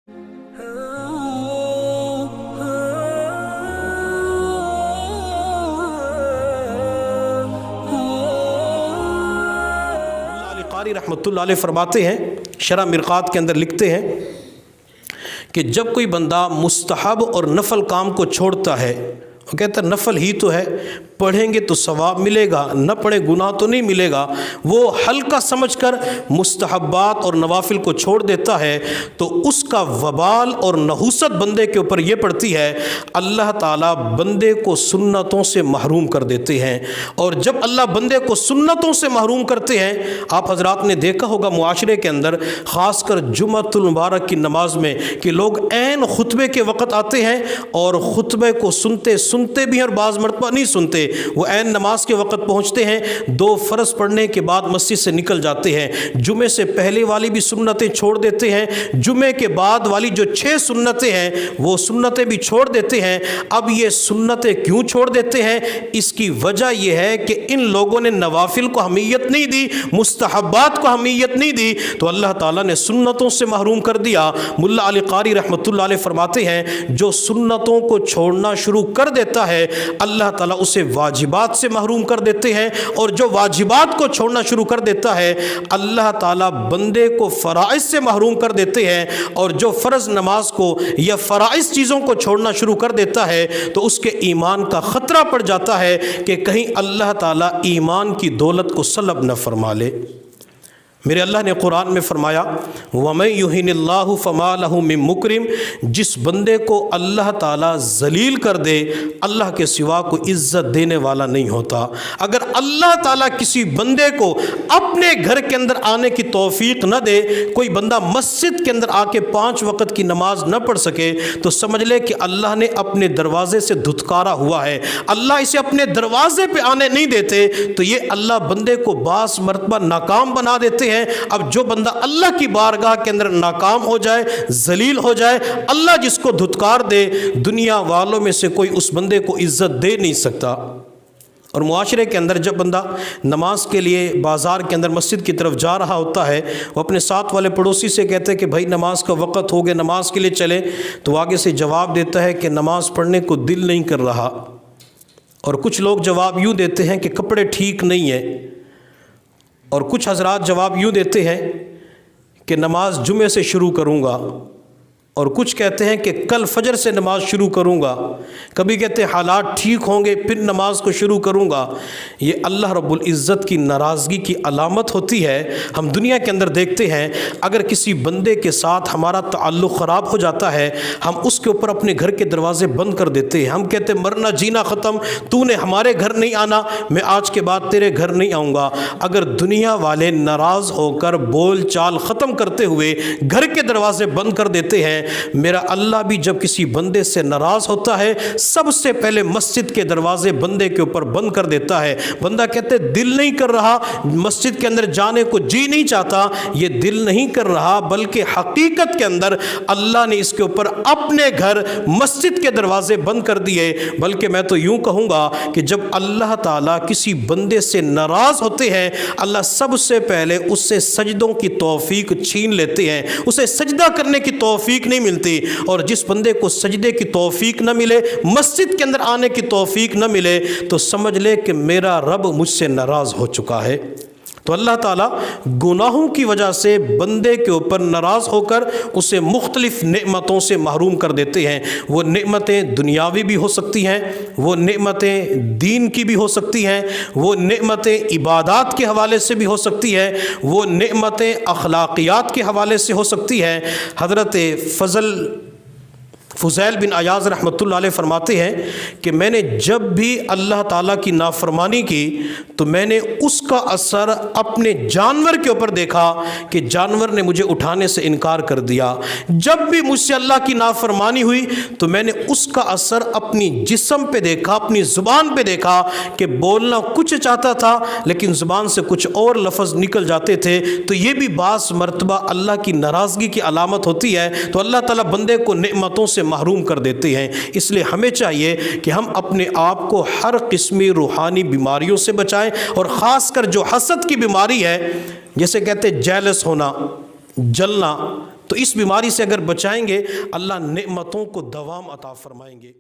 رحمۃ اللہ علیہ فرماتے ہیں، شرح مرقات کے اندر لکھتے ہیں کہ جب کوئی بندہ مستحب اور نفل کام کو چھوڑتا ہے، وہ کہتا ہے نفل ہی تو ہے، پڑھیں گے تو ثواب ملے گا، نہ پڑھیں گناہ تو نہیں ملے گا، وہ ہلکا سمجھ کر مستحبات اور نوافل کو چھوڑ دیتا ہے، تو اس کا وبال اور نحوست بندے کے اوپر یہ پڑتی ہے، اللہ تعالیٰ بندے کو سنتوں سے محروم کر دیتے ہیں۔ اور جب اللہ بندے کو سنتوں سے محروم کرتے ہیں، آپ حضرات نے دیکھا ہوگا معاشرے کے اندر، خاص کر جمعۃ المبارک کی نماز میں، کہ لوگ عین خطبے کے وقت آتے ہیں اور خطبے کو سنتے بھی ہیں اور بعض مرتبہ نہیں سنتے، وہ عین نماز کے وقت پہنچتے ہیں، 2 فرض پڑھنے کے بعد مسجد سے نکل جاتے ہیں، جمعے سے پہلے والی بھی سنتیں چھوڑ دیتے ہیں، جمعے کے بعد والی جو 6 سنتیں ہیں وہ سنتیں بھی چھوڑ دیتے ہیں۔ اب یہ سنتیں کیوں چھوڑ دیتے ہیں؟ اس کی وجہ یہ ہے کہ ان لوگوں نے نوافل کو اہمیت نہیں دی، مستحبات کو اہمیت نہیں دی، تو اللہ تعالیٰ نے سنتوں سے محروم کر دیا۔ ملا علی قاری رحمۃ اللہ علیہ فرماتے ہیں، جو سنتوں کو چھوڑنا شروع کر دیتا ہے اللہ تعالیٰ اسے واجبات سے محروم کر دیتے ہیں، اور جو واجبات کو چھوڑنا شروع کر دیتا ہے اللہ تعالیٰ بندے کو فرائض سے محروم کر دیتے ہیں، اور جو فرض نماز کو یا فرائض چیزوں کو چھوڑنا شروع کر دیتا ہے تو اس کے ایمان کا خطرہ پڑ جاتا ہے کہ کہیں اللہ تعالیٰ ایمان کی دولت کو سلب نہ فرما لے۔ میرے اللہ نے قرآن میں فرمایا، وَمَن يُهِنِ اللَّهُ فَمَا لَهُ مِن مُكْرِمٍ، جس بندے کو اللہ تعالیٰ ذلیل کر دے اللہ کے سوا کو عزت دینے والا نہیں ہوتا۔ اگر اللہ تعالیٰ کسی بندے کو اپنے گھر کے اندر آنے کی توفیق نہ دے، کوئی بندہ مسجد کے اندر آ کے 5 وقت کی نماز نہ پڑھ سکے، تو سمجھ لے کہ اللہ نے اپنے دروازے سے دھتکارا ہوا ہے، اللہ اسے اپنے دروازے پہ آنے نہیں دیتے، تو یہ اللہ بندے کو بعض مرتبہ ناکام بنا دیتے ہیں۔ اب جو بندہ اللہ کی بارگاہ کے اندر ناکام ہو جائے، ذلیل ہو جائے، اللہ جس کو دھتکار دے، دنیا والوں میں سے کوئی اس بندے کو عزت دے نہیں سکتا۔ اور معاشرے کے اندر جب بندہ نماز کے لیے بازار کے اندر مسجد کی طرف جا رہا ہوتا ہے، وہ اپنے ساتھ والے پڑوسی سے کہتے ہیں کہ بھائی نماز کا وقت ہو گیا، نماز کے لیے چلے، تو آگے سے جواب دیتا ہے کہ نماز پڑھنے کو دل نہیں کر رہا۔ اور کچھ لوگ جواب یوں دیتے ہیں کہ کپڑے ٹھیک نہیں ہیں، اور کچھ حضرات جواب یوں دیتے ہیں کہ نماز جمعے سے شروع کروں گا، اور کچھ کہتے ہیں کہ کل فجر سے نماز شروع کروں گا، کبھی کہتے ہیں حالات ٹھیک ہوں گے پھر نماز کو شروع کروں گا۔ یہ اللہ رب العزت کی ناراضگی کی علامت ہوتی ہے۔ ہم دنیا کے اندر دیکھتے ہیں، اگر کسی بندے کے ساتھ ہمارا تعلق خراب ہو جاتا ہے، ہم اس کے اوپر اپنے گھر کے دروازے بند کر دیتے ہیں، ہم کہتے ہیں مرنا جینا ختم، تو نے ہمارے گھر نہیں آنا، میں آج کے بعد تیرے گھر نہیں آؤں گا۔ اگر دنیا والے ناراض ہو کر بول چال ختم کرتے ہوئے گھر کے دروازے بند کر دیتے ہیں، میرا اللہ بھی جب کسی بندے سے ناراض ہوتا ہے سب سے پہلے مسجد کے دروازے بندے کے اوپر بند کر دیتا ہے۔ بندہ کہتے دل نہیں کر رہا، مسجد کے اندر جانے کو جی نہیں چاہتا، یہ دل نہیں کر رہا، بلکہ حقیقت کے اندر اللہ نے اس کے اوپر اپنے گھر مسجد کے دروازے بند کر دیے۔ بلکہ میں تو یوں کہوں گا کہ جب اللہ تعالیٰ کسی بندے سے ناراض ہوتے ہیں، اللہ سب سے پہلے اس سے سجدوں کی توفیق چھین لیتے ہیں، اسے سجدہ کرنے کی توفیق نہیں ملتی، اور جس بندے کو سجدے کی توفیق نہ ملے، مسجد کے اندر آنے کی توفیق نہ ملے، تو سمجھ لے کہ میرا رب مجھ سے ناراض ہو چکا ہے۔ تو اللہ تعالیٰ گناہوں کی وجہ سے بندے کے اوپر ناراض ہو کر اسے مختلف نعمتوں سے محروم کر دیتے ہیں۔ وہ نعمتیں دنیاوی بھی ہو سکتی ہیں، وہ نعمتیں دین کی بھی ہو سکتی ہیں، وہ نعمتیں عبادات کے حوالے سے بھی ہو سکتی ہیں، وہ نعمتیں اخلاقیات کے حوالے سے ہو سکتی ہیں۔ حضرت فضیل بن عیاض رحمۃ اللہ علیہ فرماتے ہیں کہ میں نے جب بھی اللہ تعالیٰ کی نافرمانی کی تو میں نے اس کا اثر اپنے جانور کے اوپر دیکھا کہ جانور نے مجھے اٹھانے سے انکار کر دیا۔ جب بھی مجھ سے اللہ کی نافرمانی ہوئی تو میں نے اس کا اثر اپنی جسم پہ دیکھا، اپنی زبان پہ دیکھا کہ بولنا کچھ چاہتا تھا لیکن زبان سے کچھ اور لفظ نکل جاتے تھے۔ تو یہ بھی بعض مرتبہ اللہ کی ناراضگی کی علامت ہوتی ہے۔ تو اللہ تعالیٰ بندے کو نعمتوں سے محروم کر دیتے ہیں۔ اس لیے ہمیں چاہیے کہ ہم اپنے آپ کو ہر قسمی روحانی بیماریوں سے بچائیں، اور خاص کر جو حسد کی بیماری ہے، جیسے کہتے ہیں جیلس ہونا، جلنا، تو اس بیماری سے اگر بچائیں گے اللہ نعمتوں کو دوام عطا فرمائیں گے۔